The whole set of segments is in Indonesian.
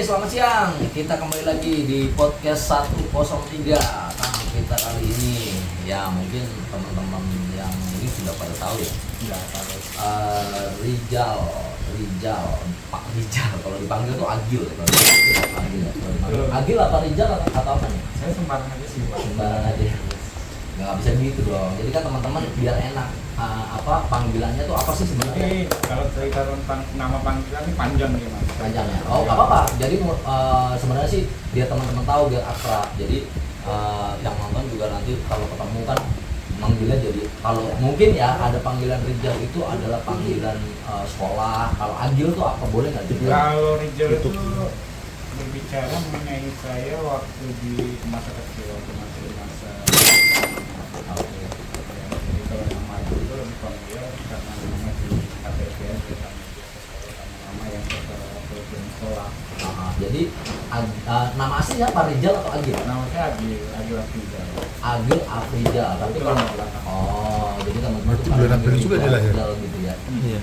selamat siang. Kita kembali lagi di podcast 103. Nah, kita kali ini ya mungkin teman-teman yang ini sudah pada tahu ya. Enggak tahu. Rijal, Pak Rijal. Kalau dipanggil tuh Agil ya. Kalau Agil ya. Kalau dipanggil Agil apa Rijal atau apa nih? Saya sembarang aja sih, Pak. Sembarang aja. Nggak bisa gitu dong. Jadi kan teman-teman biar enak. Panggilannya tuh apa sih sebenarnya? Kalau cerita tentang nama panggilan ini panjang nih, Mas. Panjangnya. Oh, nggak apa-apa. Jadi sebenarnya sih biar teman-teman tahu biar akrab. Jadi yang nonton juga nanti kalau ketemu kan manggilnya jadi kalau mungkin ya ada panggilan Rijal itu adalah panggilan sekolah. Kalau Agil tuh apa boleh nggak juga? Kalau Rijal itu berbicara mengenai saya waktu di masa kecil, waktu masih masa. Oke. Jadi kalau nama itu lebih panggil karena nama di KTP aja nama yang terkait sekolah. Jadi nama aslinya Pak Rijal atau Agil? Nama saya Agil Afrizal. Agil Afrizal. Tapi Itu kalau nama belakang. jadi teman-teman Berarti bulan April juga dia lahir? gitu ya. Iya.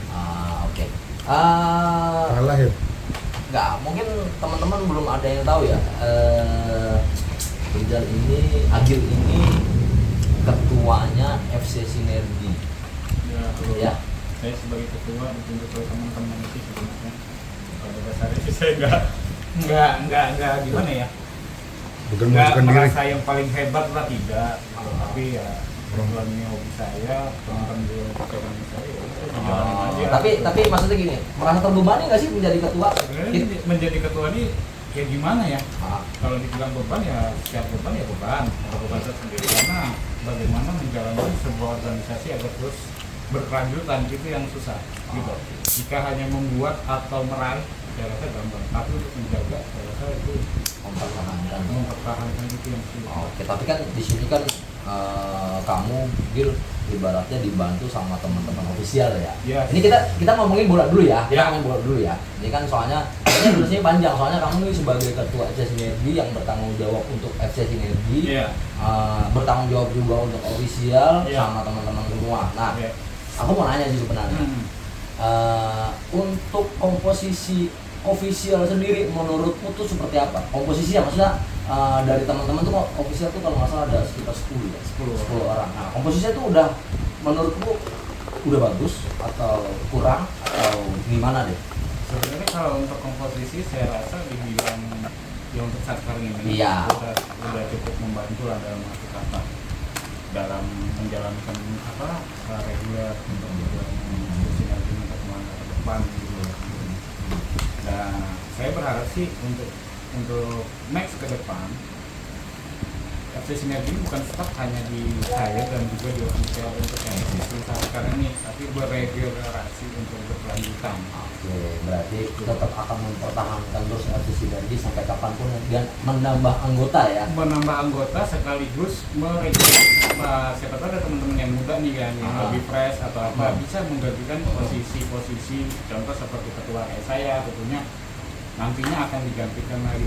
Oke. Salah ya. Nggak, mungkin teman-teman belum ada yang tahu ya. Rijal ini, Agil ini ketuanya FC Sinergi. Ya. Saya sebagai ketua ditunjuk oleh teman-teman itu sebenarnya. Pada dasarnya sih saya nggak gimana ya. Bukan Nggak menunjukkan diri. merasa yang paling hebat lah, tidak. Tapi ya programnya hobi saya, teman-teman juga percobaan saya. Tapi maksudnya gini, merasa terbebani nggak sih menjadi ketua? Sebenarnya menjadi ketua ini kayak gimana ya? Ah, Kalau dibilang beban ya setiap beban ya beban, ada beban tersendiri karena bagaimana menjalankan sebuah organisasi agar terus berkelanjutan itu yang susah gitu. Jika hanya membuat atau meraih saya rasa gampang, tapi untuk menjaga saya rasa itu mempertahankan itu yang sulit. Oke, tapi kan di sini kan kamu Gil ibaratnya dibantu sama teman-teman ofisial ya. Yes. Ini kita ngomongin bola dulu ya. Kita Ya. ngomongin bola dulu ya. Ini kan soalnya ini durasinya panjang soalnya kamu ini sebagai ketua FC Sinergi yang bertanggung jawab untuk FC Sinergi. Iya. Bertanggung jawab juga untuk ofisial Ya. sama teman-teman semua. Nah, Iya. aku mau nanya sih sebenarnya. Untuk komposisi ofisial sendiri menurutmu tuh seperti apa? Komposisi ya maksudnya dari teman-teman tuh ofisial tuh kalau nggak salah ada sekitar 10 ya? 10 orang. Nah, komposisinya tuh udah menurutmu udah bagus atau kurang atau gimana deh? Sebenarnya kalau untuk komposisi saya rasa dibilang ya untuk saat sekarang ini Iya. udah cukup membantu lah dalam arti kata dalam menjalankan reguler untuk sinergi untuk kemana ke depan gitu. Dan saya berharap sih untuk next ke depan FC Sinergi bukan stuck hanya di saya dan juga di official untuk yang eksis saat sekarang ini, tapi beregenerasi untuk berkelanjutan. Oke, berarti tetap akan mempertahankan terus FC Sinergi sampai kapanpun dan menambah anggota ya? Menambah anggota sekaligus merekrut siapa tahu ada teman-teman yang muda nih kan yang lebih fresh atau apa bisa menggantikan posisi-posisi contoh seperti ketua kayak saya tentunya nantinya akan digantikan lagi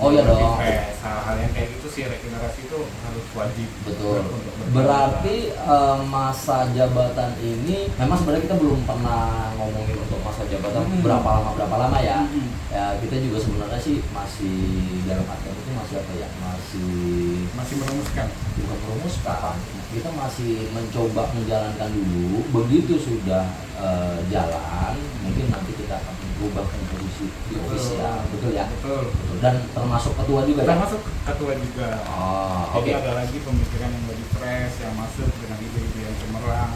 Oh iya lebih dong. fresh. Hal-hal yang kayak gitu sih regenerasi itu harus wajib. Betul. Untuk berkelanjutan. Berarti masa jabatan ini memang sebenarnya kita belum pernah ngomongin untuk masa jabatan berapa lama ya. Ya kita juga sebenarnya sih masih dalam artian itu masih apa ya? Masih merumuskan. Bukan merumuskan. Kita masih mencoba menjalankan dulu. Begitu sudah jalan, mungkin nanti kita akan berubah komposisi di ofisial, betul ya? Betul. Dan termasuk ketua juga ya? Termasuk ketua juga. Oh, Jadi oke. ada lagi pemikiran yang lebih fresh yang masuk dengan ide-ide yang cemerlang,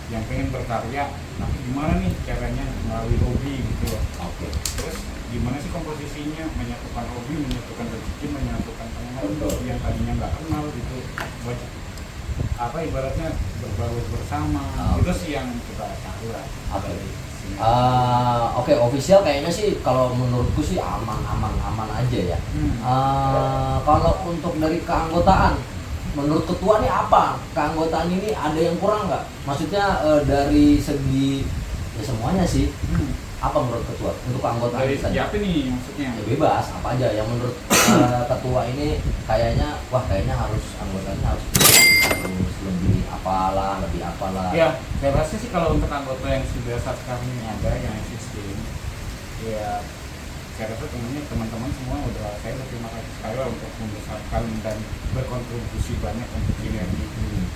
yang pengen berkarya. Nah, gimana nih caranya melalui hobi gitu loh. Oke. Terus gimana sih komposisinya menyatukan hobi, menyatukan rezeki, menyatukan teman Betul. yang tadinya nggak kenal gitu. Ibaratnya berbaur bersama. Itu sih yang kita cari lah. Oke. Dari sini. Oke, official kayaknya sih kalau menurutku sih aman aja ya. Kalau untuk dari keanggotaan, menurut ketua nih apa? Keanggotaan ini ada yang kurang nggak? Maksudnya dari segi ya semuanya sih. Apa menurut ketua untuk keanggotaan Dari kita? segi apa nih maksudnya? Ya bebas, apa aja yang menurut ketua ini kayaknya harus anggotanya harus lebih apalah. Ya, saya rasa sih kalau untuk anggota yang sudah saat sekarang ini ada yang existing, ya saya rasa teman-teman semua saya berterima kasih sekali lah untuk membesarkan dan berkontribusi banyak untuk sinergi.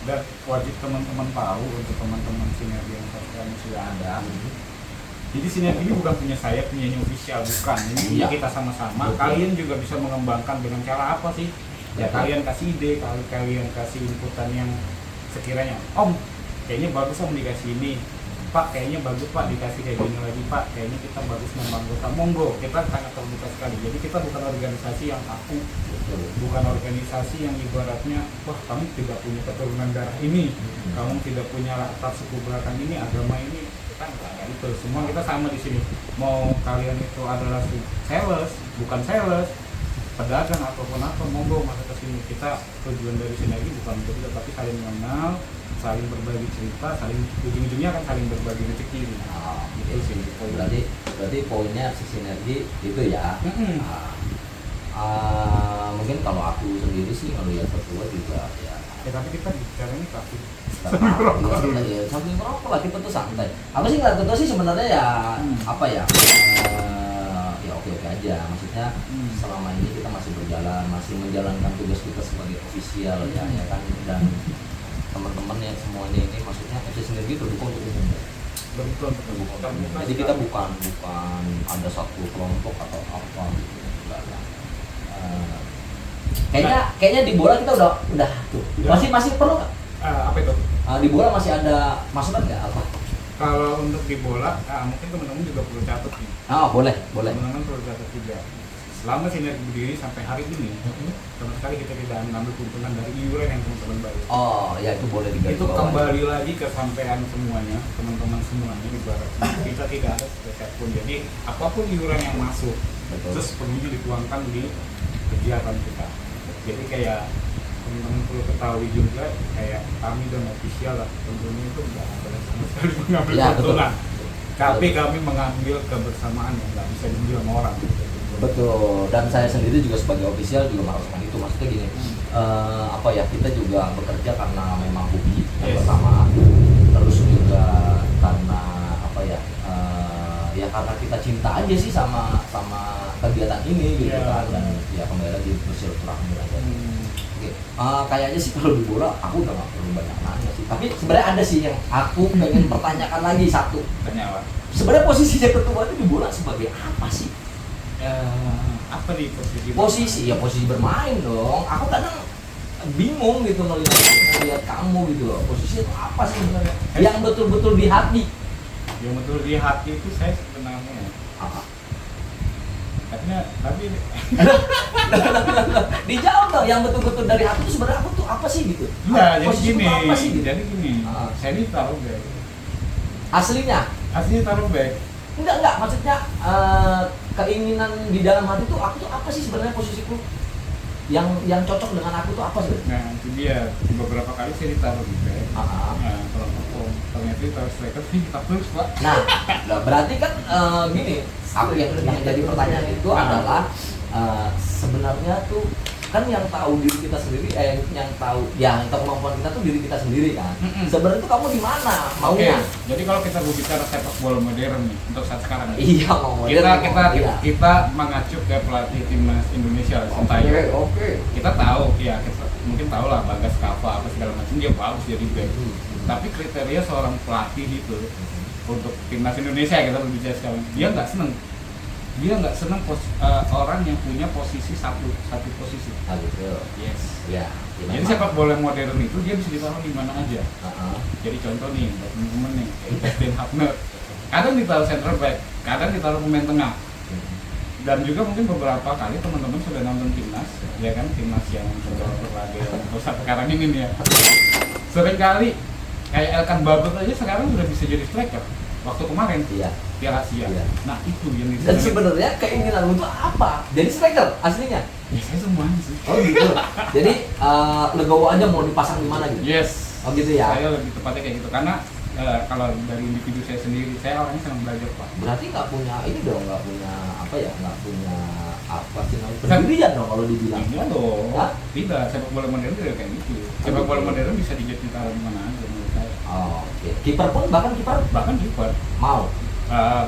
Dan wajib teman-teman tahu untuk teman-teman sinergi yang sekarang sudah ada. Jadi sinergi ini bukan punya saya, punya official, bukan. Ini punya kita sama-sama. Kalian juga bisa mengembangkan dengan cara apa sih? Ya kalian kasih ide, kalian kasih inputan yang sekiranya, Om, kayaknya bagus Om dikasih ini. Pak, kayaknya bagus Pak dikasih kayak gini lagi Pak, kayaknya kita bagus membangun. Monggo, kita sangat terbuka sekali. Jadi kita bukan organisasi yang kaku, bukan organisasi yang ibaratnya, wah kamu tidak punya keturunan darah ini, kamu tidak punya latar suku belakang ini, agama ini, kita enggak itu. Semua kita sama di sini. Mau kalian itu adalah sales, bukan sales, pedagang ataupun apa, monggo masuk ke sini. Kita tujuan dari sinergi bukan untuk itu, tapi saling mengenal, saling berbagi cerita, saling ujung-ujungnya akan saling berbagi rezeki. Nah, Itu sih. berarti poinnya si sinergi itu ya. Mungkin kalau aku sendiri sih ngelihat Tertua juga ya. Tapi kita bicara ini pasti Sambil ngerokok lah, kita tuh santai. Aku sih ngeliat Tertua sih sebenarnya ya apa ya? Ya oke-oke aja. Maksudnya selama ini kita masih berjalan, masih menjalankan tugas kita sebagai official ya kan, dan teman-teman yang semuanya ini maksudnya FC Sinergi terbuka untuk umum. terbuka. Jadi kita bukan ada satu kelompok atau apa gitu. Kayaknya di bola kita udah tuh. Masih perlu nggak? Apa itu? Di bola masih ada masukan nggak apa? Kalau untuk di bola, mungkin teman-teman juga perlu catat nih. Boleh. Teman-teman perlu catat juga. Selama sinergi berdiri sampai hari ini, sama sekali kita tidak mengambil keuntungan dari iuran yang teman-teman bayar. Ya itu boleh digaris Itu bawah. kembali lagi ke sampean semuanya, teman-teman semuanya ibaratnya kita tidak ada sepeser pun. Jadi apapun iuran yang masuk, terus perlunya dituangkan di kegiatan kita. Jadi kayak teman-teman perlu ketahui juga, kayak kami dan official lah, tentunya itu nggak ada sama sekali mengambil keuntungan. Tapi kami mengambil kebersamaan yang nggak bisa diambil sama orang. Betul, dan saya sendiri juga sebagai official juga merasakan itu. Maksudnya gini, kita juga bekerja karena memang hobi yang pertama, terus juga karena karena kita cinta aja sih sama kegiatan ini gitu kan, dan ya kembali lagi bersilaturahmi aja. Kayaknya sih kalau di bola aku udah nggak perlu banyak nanya sih, tapi sebenarnya ada sih yang aku pengen pertanyakan lagi satu. Tanya apa? Sebenarnya posisinya Tertua itu di bola sebagai apa sih? Apa di posisi bermain dong. Aku kadang bingung gitu ngelihat kamu gitu loh. Posisi itu apa sih sebenarnya yang betul-betul di hati? Yang betul di hati itu saya sebenarnya tapi dijawab dong, yang betul-betul dari hati itu sebenarnya aku tuh apa sih gitu? Jadi gini, saya ini taruh back. Aslinya taruh back. Enggak, maksudnya keinginan di dalam hati tuh aku tuh apa sih sebenarnya posisiku yang cocok dengan aku tuh apa sih? Nah itu dia, beberapa kali saya ditaruh di back. Nah kalau ternyata ditaruh striker sih kita terus Pak. Nah berarti kan gini, aku yang jadi pertanyaan itu adalah sebenarnya tuh kan yang tahu diri kita sendiri, yang tahu kemampuan kita tuh diri kita sendiri kan. Sebenarnya tuh kamu di mana maunya? Jadi kalau kita berbicara sepak bola modern nih untuk saat sekarang, kita mengacu ke pelatih timnas Indonesia Sintayong. Kita tahu ya, kita mungkin tahu lah Bagas, Kava apa segala macam, dia bagus jadi back. Tapi kriteria seorang pelatih itu untuk timnas Indonesia kita berbicara sekarang, dia nggak senang orang yang punya posisi satu posisi. Yes. Ya. Jadi sepak bola modern itu dia bisa ditaruh di mana aja. Jadi contoh nih, buat temen-temen nih, kayak Justin Hubner, kadang ditaruh center back, kadang ditaruh pemain tengah. Dan juga mungkin beberapa kali teman-teman sudah nonton timnas, ya kan, timnas yang berlaga pusat sekarang ini nih ya. Sering kali kayak Elkan Bagot aja sekarang sudah bisa jadi striker. Waktu kemarin Piala Asia. Nah itu yang dan sebenarnya keinginan lu tuh apa? Jadi striker aslinya? Ya saya semuanya sih. Oh gitu. Jadi legowo aja mau dipasang di mana gitu? Yes. Oh gitu ya. Saya lebih tepatnya kayak gitu karena kalau dari individu saya sendiri, saya orangnya senang belajar Pak. Berarti nggak punya ini dong, nggak punya apa sih namanya, pendirian dong kalau dibilang. Iya dong. Tidak, sepak bola modern tidak kayak gitu. Sepak bola modern bisa ditaruh di mana aja menurut saya. Oke. Kiper pun bahkan kiper kiper mau.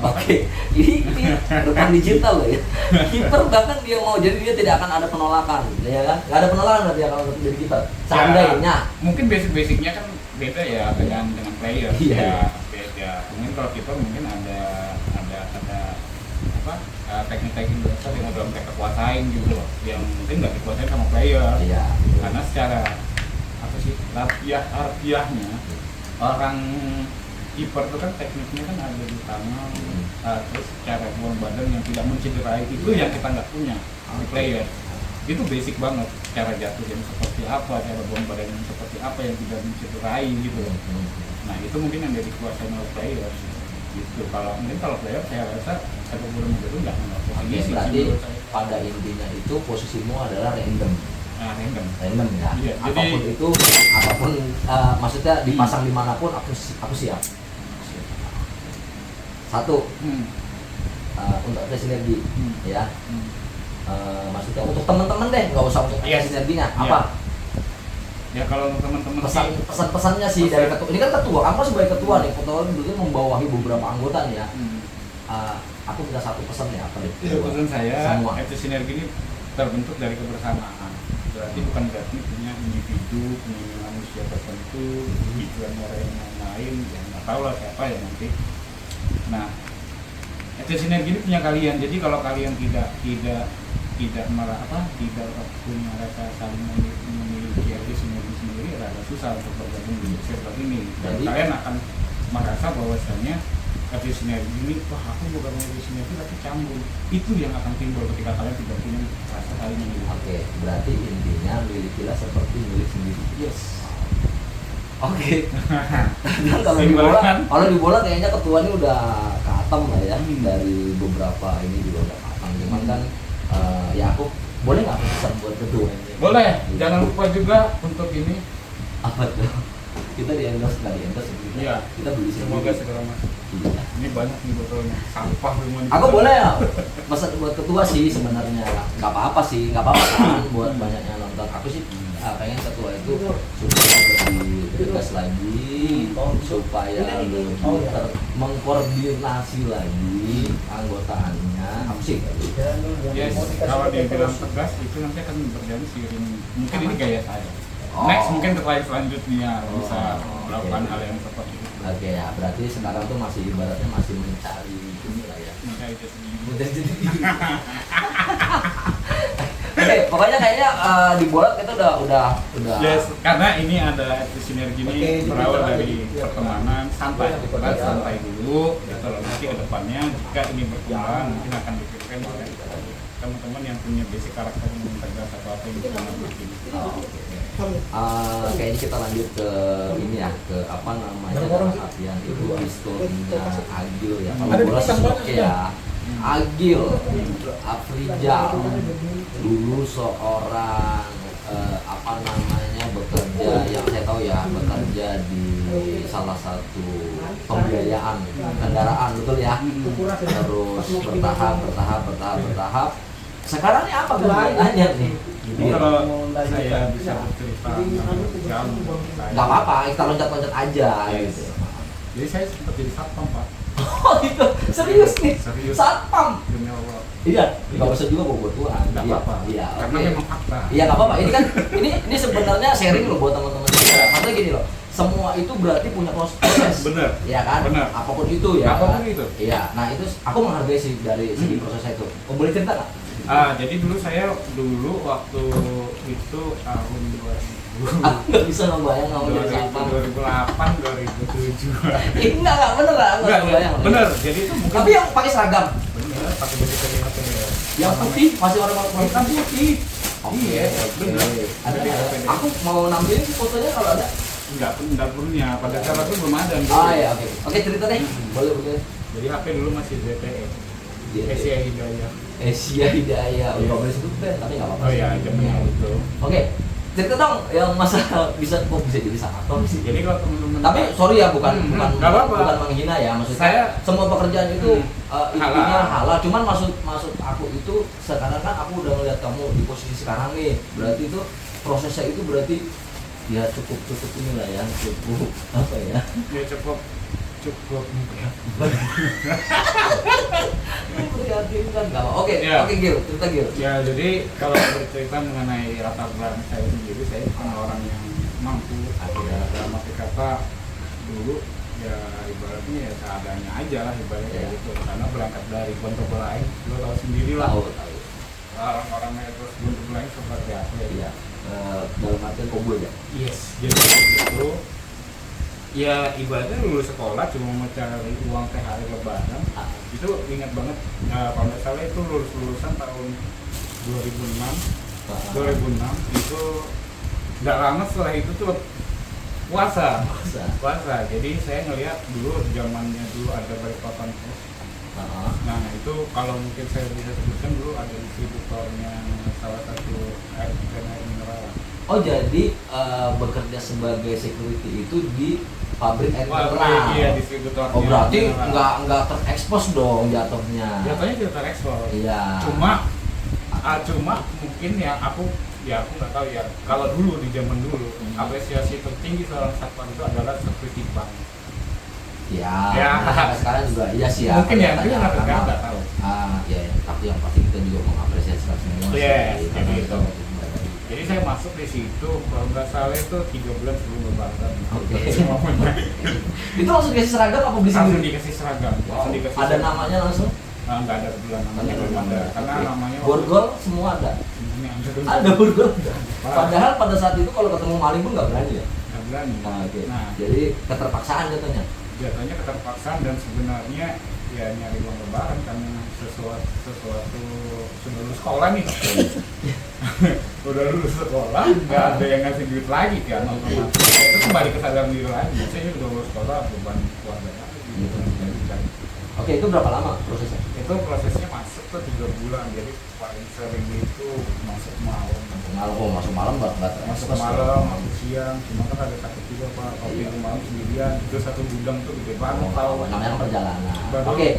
Oke, ini depan digital loh ya. Kiper bahkan dia mau, jadi dia tidak akan ada penolakan, ya kan? Nggak ada penolakan berarti ya kalau untuk jadi kiper. Seandainya. Mungkin basicnya kan beda ya dengan player. Iya. Ya, beda. Mungkin kalau kiper mungkin ada apa teknik-teknik dasar yang udah mereka kuasain gitu loh, yang mungkin nggak dikuasain sama player. Iya. Karena secara apa sih harfiahnya orang kiper itu kan tekniknya kan ada di tangan, terus cara buang badan yang tidak mencederai itu yang kita nggak punya di player. Itu basic banget, cara jatuh yang seperti apa, cara buang badan yang seperti apa yang tidak mencederai gitu loh. Nah itu mungkin yang jadi dikuasain oleh player gitu. Kalau player saya rasa sepak bola muda itu nggak Oke, berarti pada intinya itu posisimu adalah random. Random ya. Iya, apapun jadi, itu, maksudnya dipasang dimanapun aku siap. Satu, untuk ada sinergi, ya. Maksudnya untuk teman-teman deh, nggak usah untuk sinerginya. Apa? Ya kalau teman-teman pesan-pesannya sih dari ketua. Ini kan ketua, kamu sebagai ketua nih, ketua itu membawahi beberapa anggota nih ya. Aku minta satu pesan ya, apa deh? Pesan saya, semua. FC Sinergi ini terbentuk dari kebersamaan. Berarti bukan berarti punya individu, punya manusia tertentu, tujuan orang yang lain, yang nggak tahu lah siapa ya nanti. Nah, FC Sinergi ini punya kalian. Jadi kalau kalian tidak punya rasa saling memiliki FC Sinergi sendiri, agak susah untuk bergabung di circle ini. Dan kalian akan merasa bahwasanya FC Sinergi ini, wah aku bukan FC Sinergi tapi canggung. Itu yang akan timbul ketika kalian tidak punya rasa saling memiliki. Oke, berarti intinya milikilah seperti milik sendiri. Yes. Oke. Kalau di bola kayaknya ketua ini udah katem lah ya, dari beberapa ini juga udah katem. Cuman kan ya aku boleh nggak pesan buat ketua ini? Boleh. Jangan lupa juga untuk ini. Apa tuh? Kita di endorse nggak di endorse gitu. Iya. Kita beli sendiri. Semoga segera masuk. Iya. Ini banyak nih botolnya. Sampah semua. Aku boleh ya pesan buat ketua sih sebenarnya. Nggak apa-apa sih, nggak apa-apa kan buat banyaknya nonton. Aku sih pengen ketua itu supaya lebih tegas lagi, supaya lebih mengkoordinasi lagi anggotaannya. Aku sih yes, kalau dia bilang tegas itu nanti akan berjalan seiring. Mungkin ini gaya saya. Next mungkin terkait selanjutnya bisa melakukan hal yang seperti itu. Oke ya, berarti sekarang tuh masih ibaratnya masih mencari ini lah ya. Mencari jati diri. Oke, pokoknya kayaknya di bola kita udah. Yes, karena ini ada sinergi ini berawal dari pertemanan santai, santai dulu. Ya kalau nanti ke depannya jika ini berkembang mungkin akan dipikirkan oleh teman-teman yang punya basic karakter yang tegas atau apa yang bisa bikin. Kayaknya kita lanjut ke ini ya, ke apa namanya latihan itu historinya Agil ya. Kalau bola sih oke ya. Agil Afrijal dulu seorang apa namanya bekerja, yang saya tahu ya, bekerja di salah satu pembiayaan kendaraan, betul ya. Terus bertahap. Sekarang ini apa kegiatannya nih? Jadi kalau saya bisa bercerita jam, nggak apa-apa, kita loncat-loncat aja. Yes. Gitu. Jadi saya sempat jadi satpam, Pak. Oh itu serius nih, Serius. satpam. Demi Allah. Iya, nggak usah juga bawa tuan. Nggak apa-apa. Iya, Karena oke. memang fakta. Iya nggak apa-apa. Ini kan ini sebenarnya sharing loh buat teman-teman kita. Maksudnya gini loh, semua itu berarti punya proses. Bener. Iya kan? Bener. Apapun itu ya. Apapun itu. Iya. Nah itu aku menghargai sih dari segi prosesnya itu. Oh, boleh cerita nggak? Jadi saya dulu waktu itu tahun 2000. Aku nggak bisa ngebayang kamu jadi satpam. 2008, 2007. Enggak bener lah, aku nggak kebayang. Bener. Jadi itu mungkin. Tapi yang pakai seragam, Bener. Pakai baju KDHP. yang putih masih orang-orang Hitam putih. Oke, Iya, bener. Ada. Aku mau nampilin fotonya kalau ada. Enggak punya. Pada saat itu belum ada. Ah ya, oke. Oke, cerita deh. Boleh. Jadi HP dulu masih ZTE. Asia Hidayah. Asia Hidayah. Enggak boleh sebut brand, tapi enggak apa-apa. Oh iya, jamnya itu. Oke. Cerita dong yang masa bisa jadi satpam sih. Jadi kalau teman-teman. Tapi sorry ya, bukan nggak apa-apa. bukan menghina ya, maksudnya Saya semua pekerjaan itu intinya halal. halal. Cuman maksud aku itu sekarang kan aku udah ngeliat kamu di posisi sekarang nih. Berarti itu prosesnya itu berarti ya cukup inilah ya, cukup apa ya? Ya cukup Cukup Memprihatinkan nggak? Oke, Ya. oke Gil, cerita Gil. ya. Jadi kalau bercerita mengenai latar belakang saya sendiri, saya bukan orang yang mampu ya, dalam arti kata dulu ya ibaratnya ya seadanya aja lah ibaratnya kayak Ya. gitu, karena berangkat dari Bontebelain lo tahu sendiri lah Tahu. orang-orang metros Bontebelain seperti apa ya. Iya. Dalam artian koboi ya. Yes, jadi itu ya ibaratnya lulus sekolah cuma mau cari uang THR lebaran. Itu ingat banget, kalau nggak salah itu lulusan tahun 2006 itu nggak lama setelah itu tuh puasa. Jadi saya ngelihat dulu zamannya dulu ada Balikpapan Pos. Nah itu kalau mungkin saya bisa sebutkan dulu ada distributornya salah satu air mineral. Oh jadi bekerja sebagai security itu di pabrik air mineral. Iya, distributornya. Oh berarti mineral. nggak terekspos dong jatuhnya. Jatuhnya tidak terekspor. Iya. Cuma mungkin ya aku nggak tahu ya. Kalau dulu di zaman dulu apresiasi tertinggi seorang satpam itu adalah security bank. Ya. Ya. Sampai sekarang juga iya sih ya. Mungkin ya, mungkin kelihatannya nggak karena- tahu. Ya, tapi yang pasti kita juga mengapresiasi semua. Yes, sih, jadi karena itu. Jadi saya masuk di situ kalau nggak salah itu 3 bulan sebelum lebaran. Oke. Semuanya. Itu langsung dikasih seragam apa beli Langsung sendiri? dikasih seragam. Wow. Langsung dikasih Ada seragam. namanya langsung? Nggak ada bulan namanya belum ada. Karena Oke. namanya Borgol semua ada. Ini Ada borgol. Padahal pada saat itu kalau ketemu maling pun nggak berani ya. nggak berani. Oke. Nah, Jadi keterpaksaan jatuhnya. jatuhnya keterpaksaan dan sebenarnya ya nyari uang lebaran karena sesuatu sudah lulus sekolah nih. Udah lulus sekolah nggak ada yang ngasih duit lagi kan otomatis. Itu kembali kesadaran diri lagi. Saya udah lulus sekolah beban keluarga lagi. Gitu. Jadi kan Oke, itu berapa lama prosesnya? itu prosesnya masuk tuh 3 bulan, jadi paling sering itu masuk malam. Masuk malam nggak Masuk terekspos malam, dong. masuk siang, cuma kan ada takut juga pak, kalau Iya. itu malam sendirian, itu satu gudang tuh gede banget Oh, tahu. namanya kan perjalanan. Baru Oke.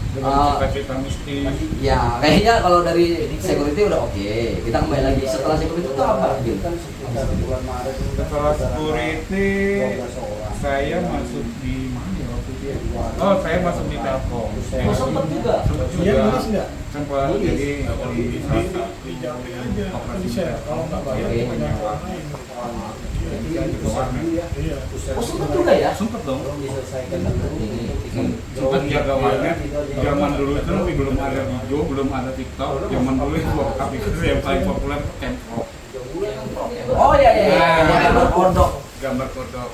dengan Eh, cerita-cerita mistis. Ya, kayaknya kalau dari security udah oke. Kita kembali lagi setelah security itu apa? Gil? Setelah security, saya masuk di mana ya waktu itu ya? Oh, saya masuk di Telkom. Oh, sempet juga. Sempat Iya, juga. nulis nggak? Sempat jadi di salah satu operasi Telkom. Iya, Jadi penyewa. Jadi saya juga warnet. Oh, sempet juga ya? Sempet dong. Ini Sempat jaga warnet. Zaman dulu itu belum ada video, belum ada TikTok. Zaman dulu itu aplikasi yang paling populer Camprok. Oh iya iya, iya. Gambar kodok. Gambar kodok.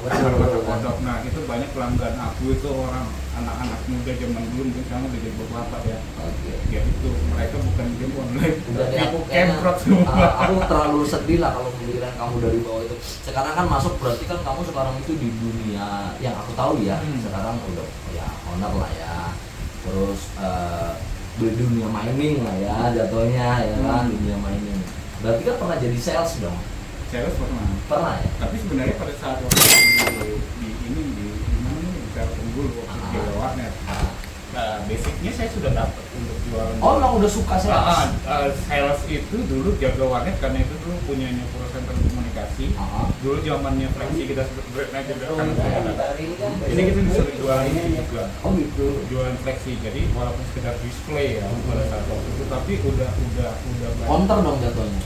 Nah itu banyak pelanggan aku itu orang anak-anak muda zaman dulu mungkin sekarang udah jadi bapak ya. Oke. Ya itu mereka bukan game online, Berarti tapi aku kayaknya, Camprok semua. aku terlalu sedih lah kalau melihat kamu dari bawah itu. Sekarang kan masuk berarti kan kamu sekarang itu di dunia yang aku tahu ya. Sekarang udah ya owner lah ya. Terus di dunia mining lah ya jatuhnya ya kan dunia mining. Berarti kan pernah jadi sales dong. Sales pernah. Pernah ya? Tapi sebenarnya pada saat waktu di mana nih di Telkom dulu waktu di warnet. Basicnya saya sudah dapat untuk jualan. Oh, emang udah suka sales? Sales itu dulu jaga warnet karena itu dulu punyanya perusahaan telekomunikasi. Dulu zamannya Flexi kita sebut brandnya juga kan saya ada. Ini kita disuruh jualan ini juga. Oh gitu. Jualan Flexi, jadi walaupun sekedar display ya pada saat waktu itu, tapi udah banyak. Counter dong jatuhnya.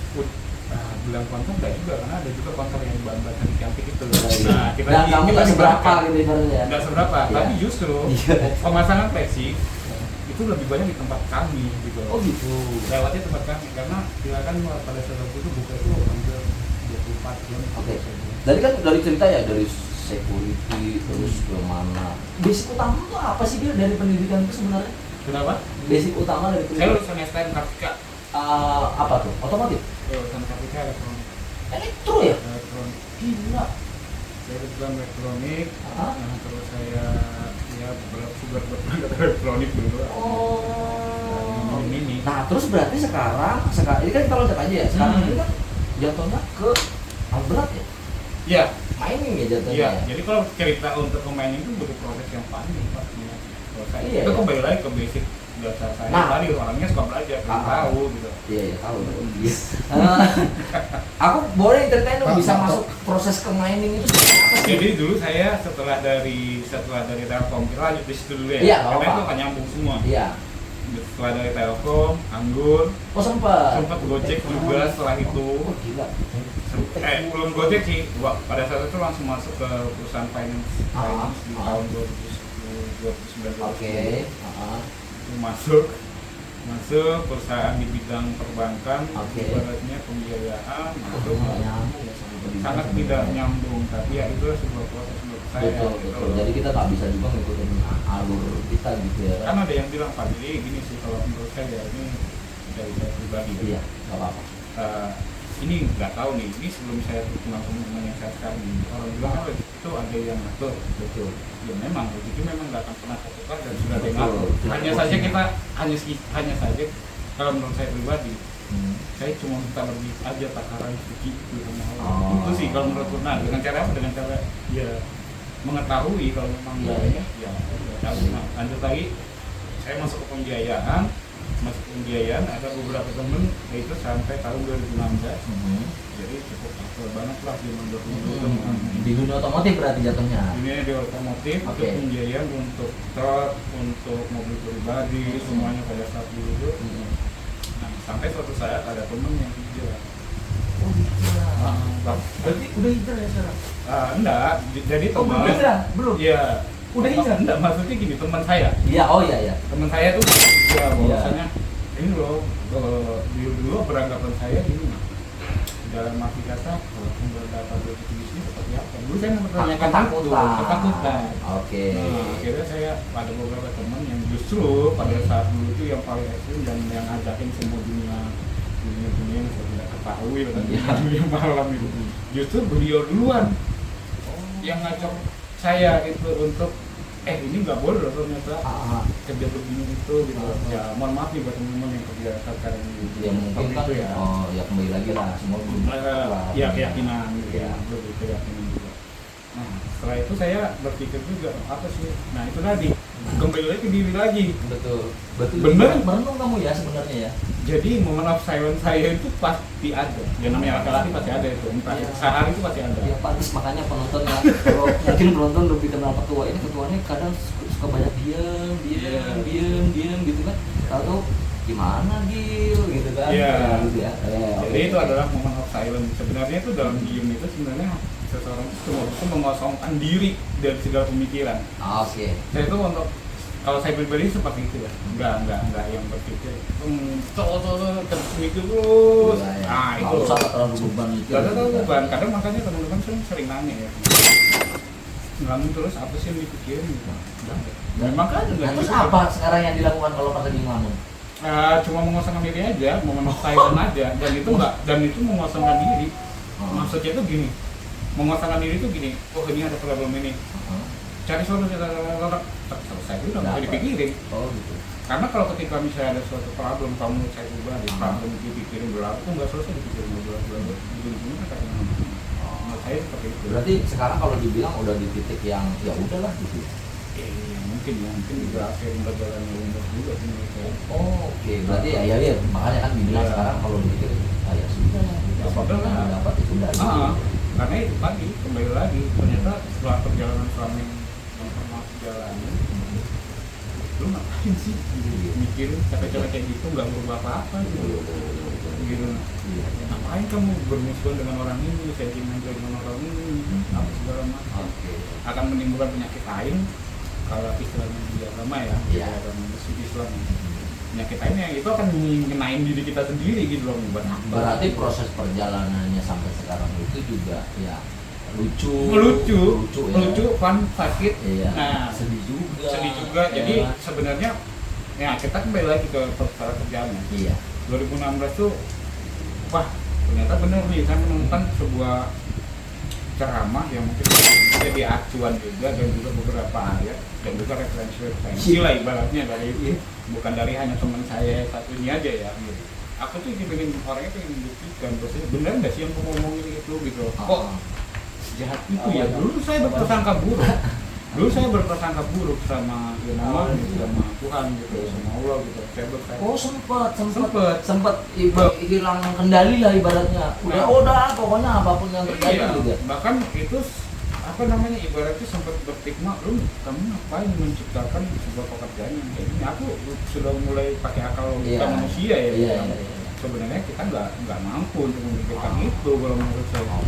Bilang konter enggak juga karena ada juga konter yang bahan-bahan cantik itu. Nah, dan kamu nggak seberapa gitu ibaratnya. Nggak seberapa, Iya. tapi justru Iya. pemasangan Flexi itu lebih banyak di tempat kami gitu. Oh gitu. Lewatnya tempat kami karena silakan pada saat itu buka itu hampir 24 jam. Oke. Dari kan dari cerita ya dari security terus ke mana. Basic utama itu apa sih dia dari pendidikan itu sebenarnya? Kenapa? Basic utama dari Saya pendidikan. lulusan STM Kartika. Apa tuh? Otomotif? Lulusan Kartika elektronik. Elektro ya? Elektronik. Gila. Saya lulusan elektronik. Hah? Nah, terus saya ya beberapa elektronik dulu. Oh. Ini. Nah terus berarti sekarang ini kan kita loncat aja ya. Sekarang ini kan jatuhnya ke alat berat ya? Ya, Mining ya jatuhnya. iya. Ya? Jadi kalau cerita untuk pemain itu butuh proses yang panjang pastinya. Kalau saya Iya, itu iya. kembali lagi ke basic dasar saya Nah. tadi orangnya suka belajar, pengen tahu gitu. Iya, tahu. Iya. Aku boleh ceritain dong bisa masuk proses ke mining itu seperti apa sih? Jadi dulu saya setelah dari Telkom, kita lanjut di situ dulu ya. Iya, Karena apa-apa. itu kan nyambung semua. Iya. Setelah dari Telkom, Anggun, Oh sempat Gojek juga setelah itu. Oh gila. Belum Gojek sih. Pada saat itu langsung masuk ke perusahaan finance di tahun 2009. Oke. Masuk perusahaan di bidang perbankan, Oke. ibaratnya pembiayaan, masuk sangat Betul, tidak nyambung, tapi ya itu sebuah proses menurut saya. betul. Jadi kita nggak bisa juga ngikutin alur kita gitu ya. Kan ada yang bilang Pak, jadi gini sih kalau menurut saya ini dari saya pribadi. Iya, nggak apa-apa. Ini nggak tahu nih, ini sebelum saya kenal teman-teman yang saya sekarang ini, orang bilang kan itu ada yang ngatur. Betul. Ya memang, rezeki memang nggak akan pernah tertukar dan sudah ada yang Betul. ngatur. Hanya saja kita, hanya saja kalau menurut saya pribadi, saya cuma minta lebih aja takaran rezeki itu sama Allah. Oh. Itu sih kalau menurut nah dengan cara apa? Dengan cara ya mengetahui kalau memang Iya. ya tahu. Nah, lanjut lagi, saya masuk ke pembiayaan ada beberapa temen itu sampai tahun 2016. Jadi cukup aktual banget lah di 2016. Di dunia otomotif berarti jatuhnya. Ini di otomotif, Oke. itu pembiayaan untuk truk, untuk mobil pribadi, semuanya pada saat dulu itu. Nah, sampai suatu saat ada temen yang hijrah. Oh gila. Berarti udah hijrah ya sekarang? enggak, jadi Oh teman. belum hijrah? Belum? Iya. Udah hijrah? Enggak, maksudnya gini, teman saya. Iya, oh iya. Teman saya tuh ya bahwasanya Iya. ini loh, dulu beranggapan saya gini. Dalam arti kata, kalau berdapat rezeki di sini seperti apa? Dulu saya mempertanyakan ketakutan. Oke. Nah, akhirnya saya ada beberapa teman yang justru pada saat dulu itu yang paling ekstrim dan yang ngajakin semua dunia yang saya tidak ketahui dan dunia malam itu. Justru beliau duluan yang ngajak saya itu untuk ini nggak boleh loh ternyata kerja begini itu gitu. Ya mohon maaf nih buat teman-teman yang kerja sekarang ini. Ya mungkin kan itu ya. Oh ya kembali lagi lah semua belum. Ya keyakinan gitu ya. Lebih keyakinan juga. Nah setelah itu saya berpikir juga apa sih? Nah itu tadi kembali lagi ke diri lagi. Betul. Betul. Bener. Merenung kamu ya sebenarnya ya. Jadi moment of silence saya itu pasti ada. Ya namanya laki-laki pasti ada itu. Entah sehari itu pasti ada. Ya pantas makanya penonton ya. Kalau mungkin penonton lebih kenal ketua ini, ketuanya kadang suka banyak diam gitu kan. Tahu gimana Gil gitu kan. Iya. Gitu ya. Jadi itu adalah moment of silence. Sebenarnya itu dalam diem itu sebenarnya seseorang itu mengosongkan diri dari segala pemikiran. Oke. Saya itu untuk kalau saya pribadi seperti itu ya, enggak yang berpikir terus mikir terus. Nah itu Kalau usah terlalu beban itu. terlalu beban. Kadang makanya teman-teman sering nanya ya, ngalamin terus apa sih yang dipikirin gitu. Memang kan Nah, terus apa sekarang yang dilakukan kalau pas lagi ngelamun? cuma mengosongkan diri aja, momen silent aja, dan itu enggak, dan itu mengosongkan diri. Maksudnya itu gini, mengosongkan diri itu gini, oh ini ada problem ini, cari solusi, selesai itu udah nggak dipikirin. Oh gitu. Karena kalau ketika misalnya ada suatu problem, kamu saya pribadi, problem dipikirin berlaku, itu nggak selesai dipikirin berlaku, ujung-ujungnya akan menurut saya seperti itu. Berarti sekarang kalau dibilang udah di titik yang ya udahlah gitu. Mungkin juga akhirnya berjalan lumrah juga sih menurut saya. Oh, oke. Berarti ya makanya kan dibilang Ya. sekarang kalau dipikir ya sudah lah. Gitu. Ya, Apapun sudah yang lah. dapat ya sudah. Gitu. Karena itu tadi kembali lagi ternyata setelah perjalanan selama yang pernah jalani, lu ngapain sih mikirin capek-capek kayak gitu nggak berubah apa-apa gitu. Ngapain kamu bermusuhan dengan orang ini, sentimental dengan orang ini, apa segala macam. Akan menimbulkan penyakit lain. Kalau istilahnya di agama ya, di agama Islam, penyakit lain yang itu akan mengenain diri kita sendiri gitu loh. Berarti proses perjalanannya sampai sekarang itu juga ya lucu, fun, sakit, iya. nah sedih juga. Jadi sebenarnya ya kita kembali lagi ke perkara kerjaannya. Iya. 2016 tuh, wah ternyata bener nih, saya menemukan sebuah ceramah yang mungkin jadi acuan juga dan juga beberapa ayat dan juga referensi lah ibaratnya dari bukan dari hanya teman saya satu ini aja ya gitu. Aku tuh ingin orangnya pengen membuktikan bahwasanya benar nggak sih yang aku ngomongin itu gitu. Kok jahat itu ya, dulu saya berprasangka buruk Dulu saya berprasangka buruk sama Allah, sama Tuhan gitu, sama Allah gitu. Saya Oh sempat hilang kendali lah ibaratnya. Udah pokoknya apapun yang terjadi gitu. Bahkan itu apa namanya ibaratnya sempat bertigma, kamu ngapain menciptakan sebuah pekerjaan yang kayak ini? Aku sudah mulai pakai akal logika manusia ya. Sebenarnya kita nggak mampu untuk memikirkan itu kalau menurut saya.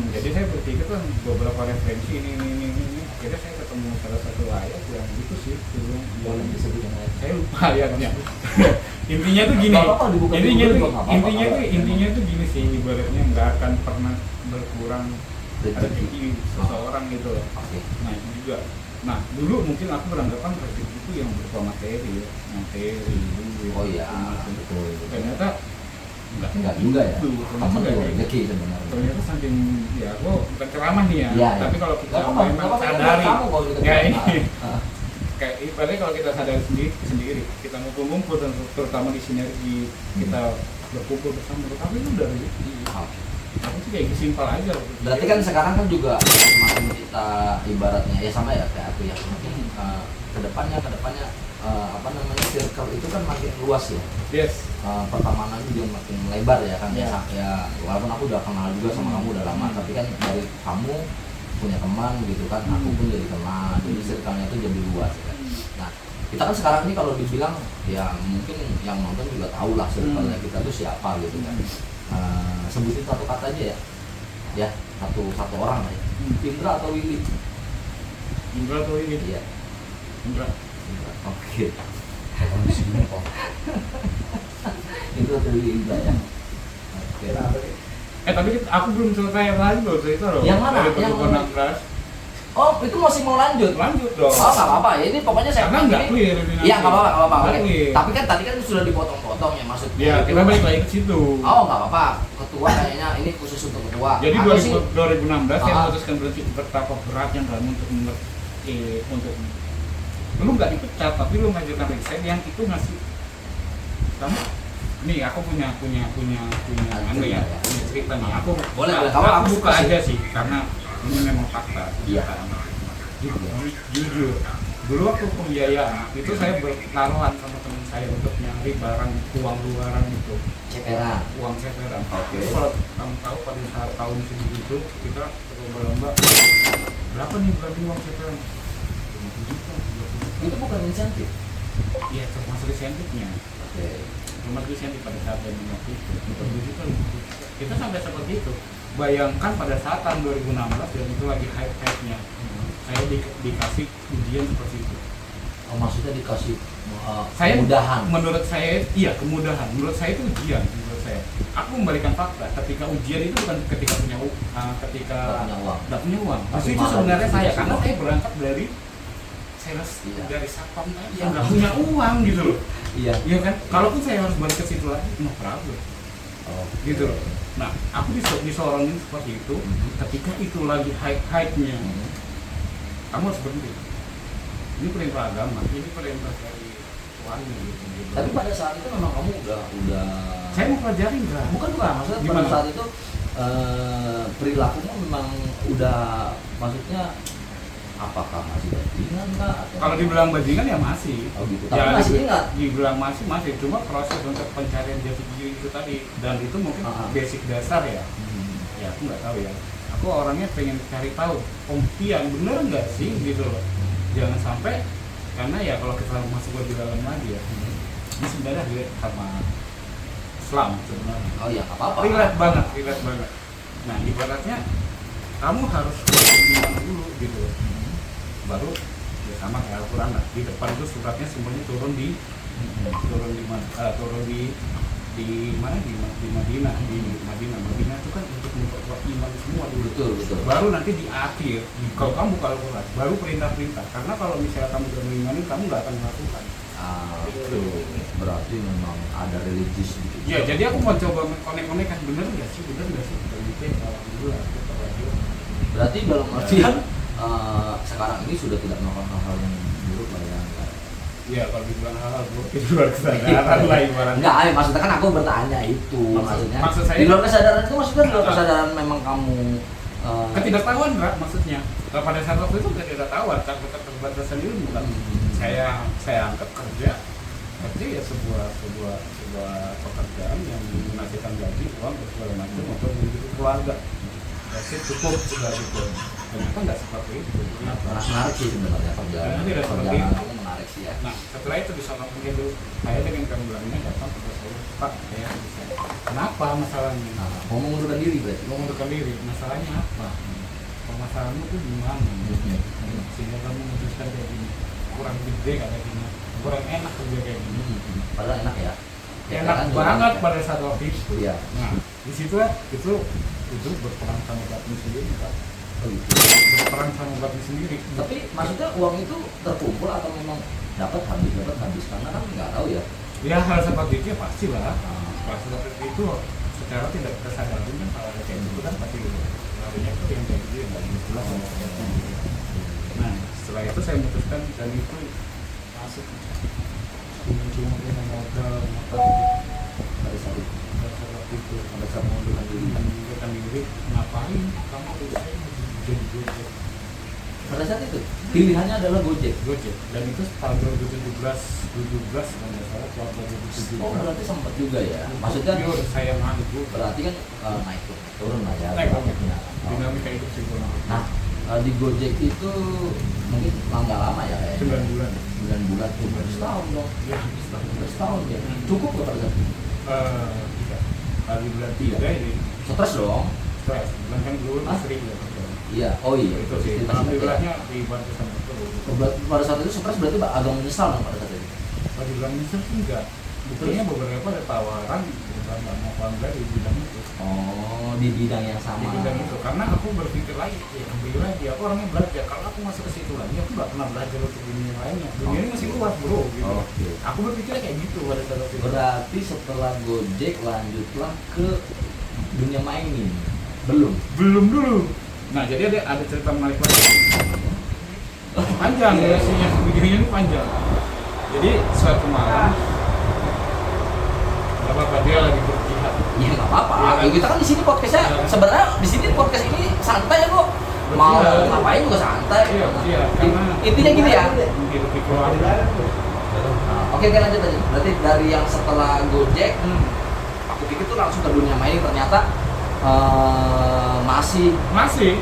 Jadi saya berpikir kan beberapa referensi ini. Akhirnya saya ketemu salah satu ayat yang itu sih, yang disebutkan ayat. Saya lupa ayatnya. Intinya tuh gini. Intinya tuh gini sih, ibaratnya nggak akan pernah berkurang rezeki seseorang gitu loh. Nah itu juga. Nah dulu mungkin aku beranggapan rezeki itu yang berupa materi, duit. Oh iya. Betul. Ternyata enggak juga ya. Ternyata rezeki sebenarnya. Ternyata saking ya aku bukan ceramah nih ya. Tapi kalau kita memang sadari ya ini kayak ibaratnya kalau kita sadari sendiri kita ngumpul dan terutama di sinergi kita berkumpul bersama, tapi itu udah rezeki. Aku sih kayak simpel aja. Berarti kan sekarang kan juga semakin kita ibaratnya ya sama ya kayak aku ya, mungkin kedepannya apa namanya circle itu kan makin luas ya. Yes. Pertemanan juga makin lebar ya kan ya. Walaupun aku udah kenal juga sama kamu udah lama, tapi kan dari kamu punya teman gitu kan, aku pun jadi teman, jadi circle-nya itu jadi luas ya kan. Nah kita kan sekarang ini kalau dibilang ya mungkin yang nonton juga tahu lah circle-nya kita tuh siapa gitu kan. Sebutin satu kata aja ya satu orang aja. Indra atau Willy? Iya. Indra. Oke. Itu atau Willy Indra ya. Oke. Tapi aku belum selesai lagi loh cerita loh. Yang mana? Yang 2016. Oh, itu masih mau lanjut? Lanjut dong. Oh, nggak apa-apa. Ya, ini pokoknya saya karena nggak clear. Iya, nggak apa-apa. Oke. Tapi kan tadi kan sudah dipotong-potong ya maksudnya. Iya, kita balik lagi ke situ. Oh, nggak apa-apa. Ketua kayaknya ini khusus untuk ketua. Jadi 2016 saya memutuskan berhenti betapa beratnya kan untuk lu nggak dipecat, tapi lu ngajukan resign yang itu ngasih kamu. Nih, aku punya anu ya, punya cerita nih. Aku buka aja sih karena ini memang fakta. Iya. Jujur. Dulu waktu pembiayaan itu saya bertaruhan sama teman saya untuk nyari barang uang luaran itu. Uang ceperan. Oke. Kalau kamu tahu pada saat tahun segitu kita berlomba-lomba berapa nih berarti uang ceperan? 50 juta. Itu bukan insentif. Iya, termasuk insentifnya. Oke. Termasuk insentif pada saat yang waktu itu. 50 juta. Kita sampai seperti itu. Bayangkan pada saat tahun 2016 dan itu lagi hype-nya, saya dikasih ujian seperti itu. Oh, maksudnya dikasih kemudahan? Menurut saya, iya kemudahan. Menurut saya itu ujian. Menurut saya, aku membalikan fakta. Ketika ujian itu bukan ketika punya uang. Nggak punya uang. Maksudnya itu sebenarnya saya, karena saya berangkat dari sales, dari satpam yang nggak punya uang gitu loh. Iya kan? Kalaupun saya harus balik ke situ lagi, no problem. Gitu loh. Nah, aku disorongin seperti itu. Ketika itu lagi hype-nya, kamu harus berhenti. Ini perintah agama, ini perintah dari Tuhan gitu. Tapi pada saat itu memang kamu udah saya mau pelajarin enggak? Bukan, maksudnya pada saat itu perilakumu memang udah, maksudnya apakah masih bajingan kah? Kalau dibilang bajingan ya masih. Oh gitu. Tapi ya, masih ingat. Dibilang masih. Cuma proses untuk pencarian jati diri itu tadi, dan itu mungkin basic dasar ya. Ya aku nggak tahu ya. Aku orangnya pengen cari tahu pembuktian bener nggak sih gitu loh. Jangan sampai, karena ya kalau kita masuk lebih dalam lagi ya, ini sebenarnya relate sama Islam sebenarnya. Oh iya, apa-apa. Relate banget. Nah ibaratnya kamu harus beriman dulu gitu loh. Baru ya sama kayak Al-Quran lah, di depan itu suratnya semuanya turun di Madinah. Madinah itu kan untuk memperkuat iman semua dulu. Betul. Baru nanti di akhir kalau kamu buka Al-Quran baru perintah, karena kalau misalnya kamu tidak mengimani kamu nggak akan melakukan. Itu berarti memang ada religius gitu. Ya, jadi aku mau coba konek-konekkan bener nggak sih gitu. Alhamdulillah. Berarti dalam artian sekarang ini sudah tidak melakukan hal-hal yang buruk lah ya. Iya, kalau dibilang hal-hal buruk itu luar kesadaran lah ibaratnya. Enggak, maksudnya kan aku bertanya itu. Maksud saya di luar kesadaran itu maksudnya di luar kesadaran memang kamu ketidaktahuan enggak maksudnya. Nah, pada saat waktu itu tidak tahu angkutan keterbatasan ini bukan saya anggap kerja ya sebuah pekerjaan yang menghasilkan gaji, uang, segala macam untuk menghidupi keluarga. Jadi cukup sudah gitu. Ternyata nggak seperti itu. Menarik sih sebenarnya perjalanan kamu menarik sih ya. Nah, setelah itu di sana begitu, saya dengan kambulannya datang ke saya, Pak, saya bisa. Kenapa masalahnya? Nah, mau mengundurkan diri berarti? Mau mengundurkan diri, masalahnya apa? Permasalahanmu itu di mana? Sehingga kamu memutuskan kayak gini, kurang gede kayak gini, kurang enak kerja kayak gini. Padahal enak ya? Enak banget pada saat waktu itu. Iya. Nah, di situ itu berperan sama batin sendiri, Pak. Oh, gitu. Berperan sama batin sendiri. Tapi maksudnya uang itu terkumpul atau memang dapat habis karena kan nggak tahu ya? Ya hal seperti itu ya pasti lah. Pas seperti itu secara tidak tersadari kan kalau ada kayak gitu kan pasti larinya tuh yang kayak gitu yang nggak jelas sama sekali. Nah setelah itu saya memutuskan dan itu masuk cuma punya modal motor Pada saat itu, pada saat mengundurkan diri. mengundurkan diri ngapain kamu saya jadi Gojek. Pada saat itu pilihannya adalah Gojek. Dan itu tahun 2017 kalau nggak salah tahun 2017. Oh berarti sempat juga ya? Maksudnya saya mampu berarti kan naik turun lah ya? naik grafiknya. dinamika hidup sih. Nah di Gojek itu mungkin nggak lama ya kayaknya? 9 bulan. 9 bulan, 12 tahun dong. Ya, 12 tahun ya? Cukup nggak pada saat itu? tidak. Kali bulan 3 ini Stres dong? stres. Bulan kan dulu Hah? sering ya. Iya, oh iya. Itu sih. Itu masih Alhamdulillahnya dibantu sama itu. pada saat itu stres berarti agak menyesal dong pada saat itu? Kalau dibilang nyesel sih enggak. Buktinya beberapa ada tawaran bukan nggak mau bangga di bidang itu. Oh, di bidang yang sama. Di bidang itu karena aku berpikir lagi, ya ambil lagi. Aku orangnya belajar. Kalau aku masuk ke situ lagi, aku nggak pernah belajar untuk dunia lainnya. Dunia ini masih luas bro. Gitu. Oke. Aku berpikirnya kayak gitu pada saat itu. Berarti setelah Gojek lanjutlah ke dunia mining. Belum. Dulu. Nah jadi ada cerita menarik lagi. Panjang durasinya, begininya ini panjang. Jadi suatu malam, nggak apa-apa dia lagi berjihad. Ya nggak apa-apa. Ya, Ya, kita kan di sini podcastnya sebenarnya di sini podcast ini santai ya kok. Mau ngapain juga santai. Iya, karena Intinya gini ya. menghidupi keluarga. Oke, lanjut aja. Berarti dari yang setelah Gojek, aku pikir tuh langsung ke dunia mining ternyata masih Masih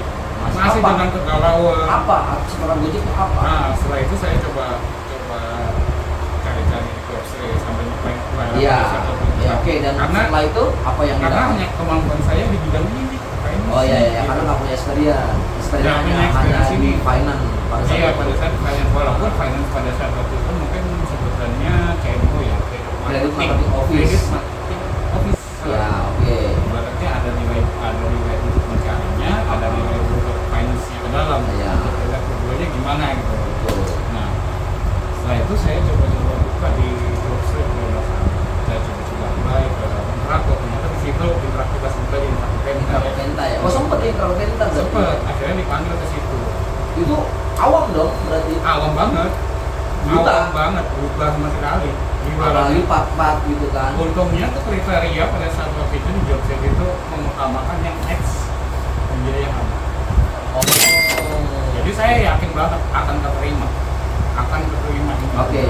apa? dengan kegalauan. Apa setelah Gojek itu apa? Nah setelah itu saya coba cari-cari di website sampai nyobain pelayanan Iya. jasa ataupun Ya, oke, dan karena setelah itu apa yang karena didapat? hanya kemampuan saya di bidang ini. Oh iya, karena nggak punya experience. Nggak punya hanya experience di ini. finance pada saat Iya itu. pada saat finance walaupun finance pada saat waktu itu mungkin sebutannya CMO ya Credit Marketing Office. Office. Ya, oke. Berarti ada nilai untuk mencarinya, ada nilai untuk finance-nya ke dalam. Iya. Untuk kita keduanya gimana gitu. Betul. Nah, setelah itu saya coba-coba buka di website saya coba apply ke kontraktor. Ternyata di situ interaktivitas kita di Intrak Penta ya. Oh sempet ya Intrak Penta berarti. sempet akhirnya dipanggil ke situ. Itu awam dong berarti. Awam banget. Buta. Awam banget, buta sama sekali. Apalagi part-part gitu kan. Untungnya tuh kriteria pada saat waktu itu di job set itu mengutamakan yang X menjadi yang aman. Oh. Jadi saya yakin banget akan keterima ini. Oke.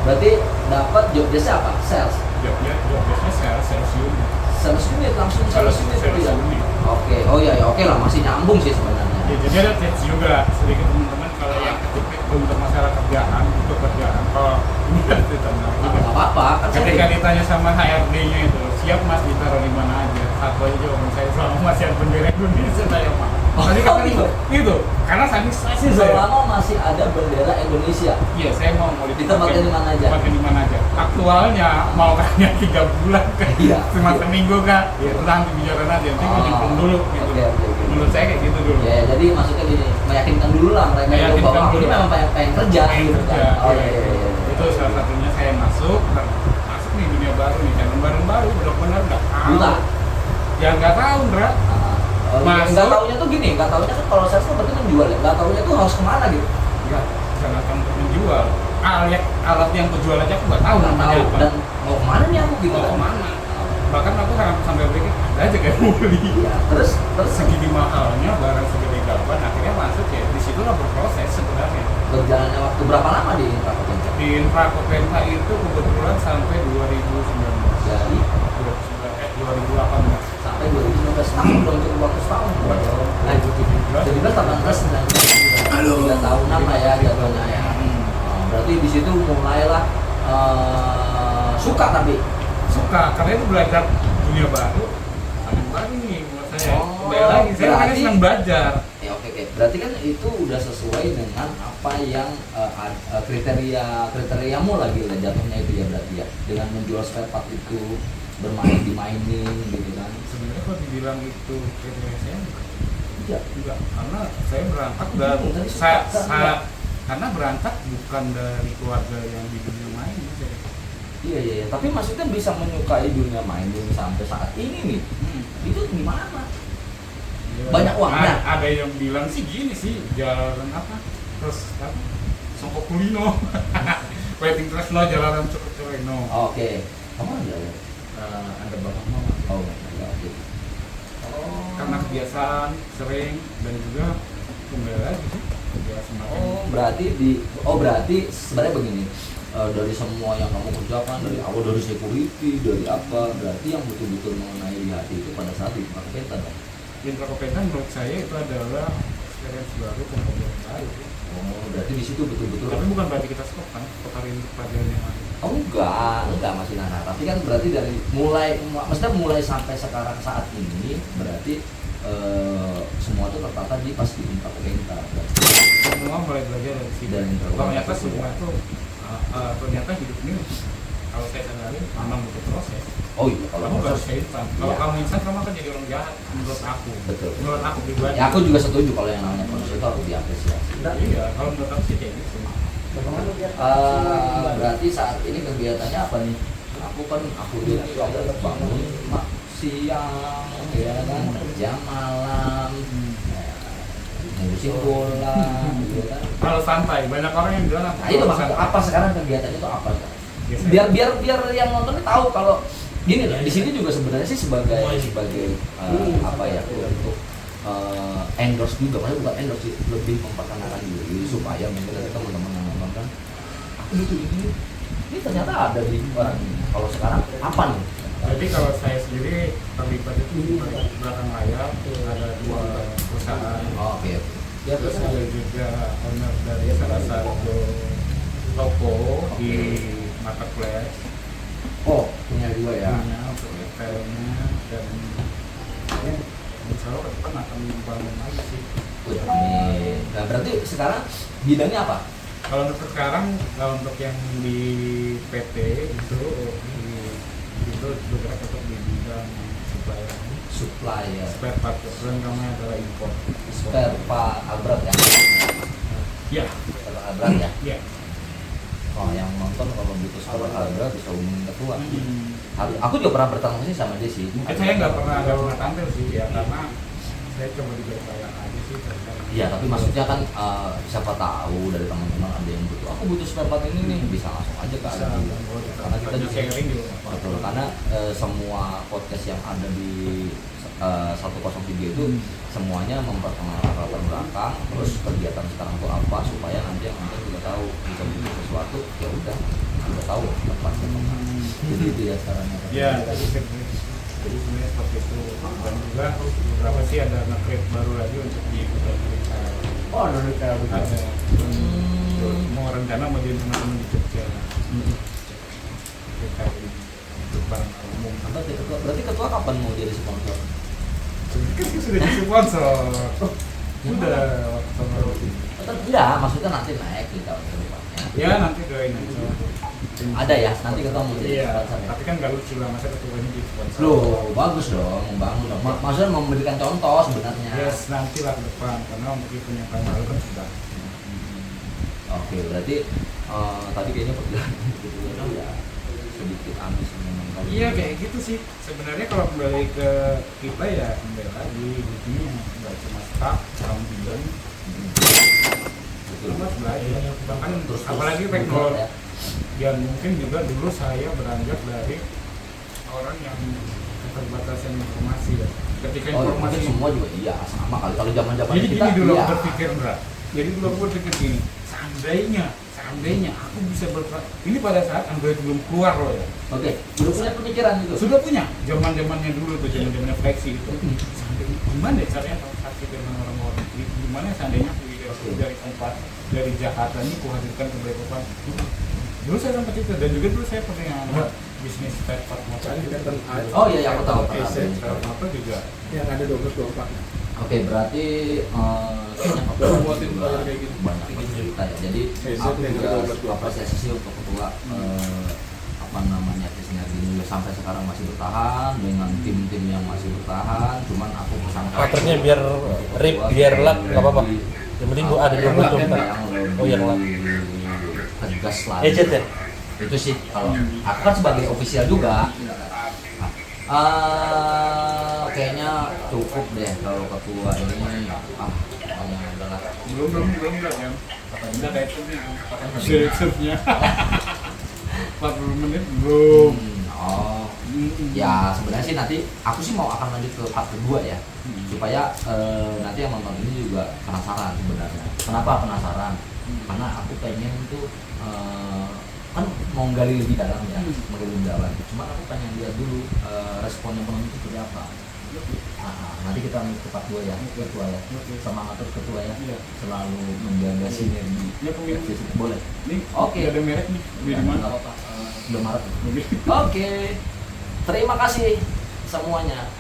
Berarti dapat job desk apa? Sales. Job desknya sales unit. Sales unit langsung sales unit itu ya. unit. Oke. Oh iya, oke lah masih nyambung sih sebenarnya. Ya, jadi ada tips juga sedikit teman-teman kalau yang ketika untuk masalah kerjaan untuk kerjaan kalau ini kan ditanya Nggak apa-apa kan saya ketika ditanya sama HRD-nya itu siap mas ditaruh di mana aja satu aja jawaban saya selama masih ada bendera Indonesia saya mah tadi kata gitu karena sanksi saya selama masih ada bendera Indonesia. iya saya mau Ditempatkan di mana aja? Ditempatkan di mana aja aktualnya mau kayaknya 3 bulan kan Iya. cuma seminggu kan ya udah nanti bicara nanti nanti nyemplung dulu gitu Oke. menurut saya kayak gitu dulu Ya, jadi maksudnya gini, meyakinkan dulu lah mereka itu Meyakinkan bahwa dulu ini lah. memang pengen kerja gitu kan. Oh iya. Itu salah satunya saya masuk nih dunia baru nih channel baru benar-benar nggak tahu Buta. ya nggak tahu Ndra Masuk. Nggak taunya tuh gini, nggak taunya kan kalau sales tuh berarti menjual ya, nggak taunya tuh harus kemana gitu. nggak jangan untuk menjual alat yang kejual aja aku nggak tahu Nggak namanya tahu apa dan mau kemana nih aku gitu mau kan. kemana bahkan aku sampai berpikir ada aja kayak mau beli Iya, terus segini mahalnya barang segini gaban akhirnya masuk ya di situ berjalannya waktu berapa lama di Infrakopensa? Di Infrakopensa itu kebetulan sampai 2019. Dari 2018. sampai 2019 tahun dong, cukup waktu setahun. Nah, 17, 18, 19, 3 tahunan lah ya jatuhnya ya. Berarti di situ mulailah suka tapi Suka, karena itu belajar dunia baru. Sangat baru nih buat saya. Kembali lagi, saya makanya berarti- senang belajar. ya oke. Berarti kan itu udah sesuai dengan apa yang kriteriamu lagi lah jatuhnya itu ya, berarti ya, dengan menjual spare part itu, bermain di mining gitu kan. Sebenarnya kalau dibilang itu kriteria saya Iya. enggak, karena saya berangkat Aku dari bingung tadi suka, karena berangkat bukan dari keluarga yang di dunia main. Iya. Tapi maksudnya bisa menyukai dunia mining sampai saat ini nih. Itu gimana? Ya, Banyak uangnya? Ada yang bilang sih gini sih, jalan apa? Terus apa? Songkok Kulino. Waiting Tresno, jalanan Cukup Culino. Oke. Kamu ada ya? Ada bapak mama. Oh, enggak gitu. Karena kebiasaan sering dan juga kembali lagi sih. Ya semakin. Berarti sebenarnya begini. Dari semua yang kamu kerjakan, dari awal, dari security, dari apa, berarti yang betul-betul mengenai di hati itu pada saat di Infrakopensa dong. Infrakopensa menurut saya itu adalah experience baru, pengalaman baru. Oh, berarti di situ betul-betul. Tapi bukan berarti kita stop kan, pekarin untuk pelajaran yang lain. Oh enggak masih Nana. Tapi kan berarti dari maksudnya mulai sampai sekarang saat ini berarti semua itu tertata di pas di Infrakopensa. Semua mulai belajar dari sini. Dari Infrakopensa. Ternyata semua itu ternyata hidup ini kalau saya sadari memang butuh proses. Oh iya, kalau Kamu proses. harus instan. Kalau Iya. kamu instan, kamu akan jadi orang jahat menurut aku. Betul. Menurut aku pribadi. Ya aku juga setuju kalau yang namanya proses itu harus diapresiasi. Iya, kalau menurut aku sih kayak gitu. Berarti saat ini kegiatannya apa nih? Aku lihat ada bangun siang, ya kan, kerja malam, ngurusin bola, gitu kan. Kalau santai, banyak orang yang bilang Nah itu maksudnya apa sekarang kegiatannya itu apa? Biasanya. Biar yang nonton tahu kalau gini loh. Di sini juga sebenarnya sih sebagai apa ya, untuk endorse juga, maksudnya bukan endorse sih, lebih memperkenalkan diri supaya mungkin dari teman-teman yang nonton kan, aku butuh ini ternyata ada di orang ini. Kalau sekarang apa nih? Jadi kalau saya sendiri terlibat itu di belakang layar, ada 2 perusahaan. Oh, oke. Terus ada juga owner dari salah satu toko di marketplace. Oh, punya dua ya. Punya untuk retailnya dan ya, insya Allah ke depan akan membangun lagi sih. Amin. Nah, berarti sekarang bidangnya apa? Kalau untuk sekarang, kalau untuk yang di PT itu bergerak untuk di bidang Supplier. spare part, dan kami adalah impor. Spare part Albert ya. Ya, Spare Albert ya. ya. Oh, yang nonton kalau butuh spare Albert bisa hubungin ketua. Aku juga pernah bertransaksi sama dia sih. Mungkin saya nggak pernah tampil sih ya, karena saya cuma di bayang aja sih. Iya, tapi maksudnya kan siapa tahu dari teman-teman ada yang butuh. Aku butuh spare part ini nih, bisa langsung aja ke ada. Karena kita juga sharing juga. betul, karena semua podcast yang ada di 103 itu semuanya memperkenalkan latar belakang, terus kegiatan sekarang itu apa, supaya nanti yang nonton juga tahu bisa butuh sesuatu, ya udah kita tahu tempatnya kemana. Jadi itu ya caranya. Ya, jadi sebenarnya seperti itu. Dan juga beberapa sih ada nge-create baru lagi untuk di kita. Oh, ada retail begitu. Ada. Mau rencana mau jadi teman-teman di Jogja. Kita di depan umum. Berarti ketua kapan mau jadi sponsor? Kan sudah jadi sponsor. Udah waktu Enggak, maksudnya nanti naik di tahun depannya. ya nanti doain aja. Ada ya, nanti ketua mau jadi Iya, sponsor ya? tapi kan gak lucu lah masa ketuanya jadi sponsor. Loh, bagus dong, membangun dong. Maksudnya memberikan contoh sebenarnya. Yes, nantilah ke depan karena untuk event yang lalu kan sudah. Oke, berarti tadi kayaknya perjalanan gitu ya sedikit amis memang kali. Iya kayak gitu sih. Sebenarnya kalau kembali ke kita ya kembali lagi di sini nggak cuma staff, orang bilang Betul. harus belajar. Bahkan Terus apalagi terus teknologi ya. yang mungkin juga dulu saya beranjak dari orang yang keterbatasan informasi ya. Ketika Oh, informasi mungkin semua juga iya sama kali kalau zaman-zaman jadi kita gini dulu iya. aku berpikir berat. Jadi dulu aku berpikir gini, seandainya aku bisa ini pada saat Android belum keluar loh ya. Oke, udah punya pemikiran itu. Sudah punya, zamannya dulu tuh, zamannya Flexi itu. Seandainya gimana ya caranya transaksi dengan orang-orang itu? Gimana seandainya aku dari tempat dari Jakarta ini kuhadirkan ke Balikpapan? Dulu saya sempat itu, dan juga dulu saya pernah bisnis spare part motor. Oh iya, aku tahu. Spare motor juga. Yang ada 12-24. Oke, berarti kayaknya buatin kayak gitu. banyak cerita ya. Jadi aku juga apresiasi sih untuk ketua apa namanya Sinergi juga sampai sekarang masih bertahan dengan tim-tim yang masih bertahan. Cuman aku bersama Patternnya biar rip, biar lap, nggak apa-apa. Yang penting gua ada 24. Oh yang lap. Tegas lah. Ejet ya? Itu sih kalau aku kan sebagai official juga. Kayaknya cukup deh kalau ketua ini hanya adalah Belum ya. Katanya kayak itu nih, katanya direkturnya 40 menit belum. Ya sebenarnya sih nanti aku sih mau akan lanjut ke part kedua ya, supaya nanti yang nonton ini juga penasaran sebenarnya. Kenapa penasaran? Karena aku pengen tuh kan mau gali lebih dalam ya, menggali lebih dalam. Cuma aku pengen lihat dulu responnya penonton itu seperti apa. Nanti kita lanjut ke part 2 ya, ketua ya. Semangat terus ketua ya, selalu menjaga sinergi. Boleh. Nih, Oke. ada merek nih di mana? Nggak apa-apa. Udah Maret. Oke. Terima kasih semuanya.